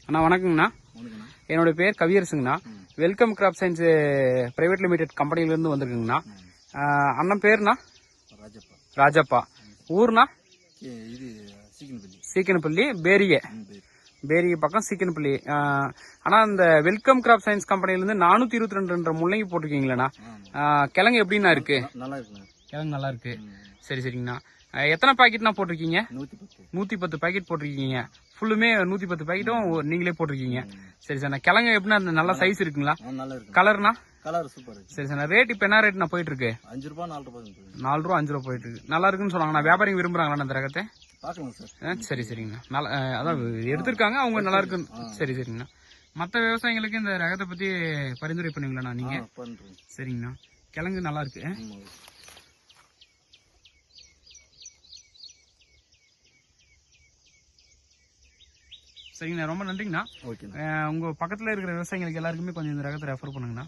அண்ணா வணக்கங்கண்ணா. என்னோட பேர் கவியரசுங்கண்ணா. Welcome crop science private limited கம்பெனிலேருந்து வந்திருக்குங்கண்ணா. அண்ணன் பேருண்ணா ராஜப்பா. ஊர்னா சீக்கனப்பள்ளி பேரிகை பக்கம் சீக்கனப்பள்ளி. ஆனா இந்த வெல்கம் கிராப் சயின்ஸ் கம்பெனிலேருந்து 422 முள்ளங்கி போட்டிருக்கீங்களா? கிழங்கு எப்படின்னா இருக்கு? கிழங்கு நல்லா இருக்கு. சரி சரிங்கண்ணா. எத்தனை பாக்கெட்னா போட்டிருக்கீங்க? 110 பாக்கெட் போட்டிருக்கீங்க. ஃபுல்லுமே 110 பாக்கெட்டும் நீங்களே போட்டிருக்கீங்க. சரி சார். கிழங்கு எப்படின்னா நல்ல சைஸ் இருக்குங்களா? கலர்னா? Colour super. சரி சார். ரேட் இப்ப என்ன ரேட்னா போயிட்டு இருக்கு? 5 ரூபா 4 ரூபா 4 ரூபா 5 ரூபா போயிட்டு இருக்கு. நல்லா இருக்குன்னு சொன்னாங்க. வியாபாரிங்க விரும்புறாங்களா அந்த ரகத்தை? சரி சரிங்கண்ணா. நல்லா அதான் எடுத்திருக்காங்க அவங்க நல்லா இருக்குன்னு. சரி சரிங்கண்ணா. மற்ற விவசாயிகளுக்கு இந்த ரகத்தை பத்தி பரிந்துரை பண்ணுவீங்களா நீங்க? சரிங்கண்ணா. கிழங்கு நல்லா இருக்கு. சரிங்கண்ணா. ரொம்ப நன்றிங்கண்ணா. உங்க பக்கத்துல இருக்கிற விவசாயிகளுக்கு எல்லாருக்குமே கொஞ்சம் இந்த ரகத்தை ரெஃபர் பண்ணுங்கண்ணா.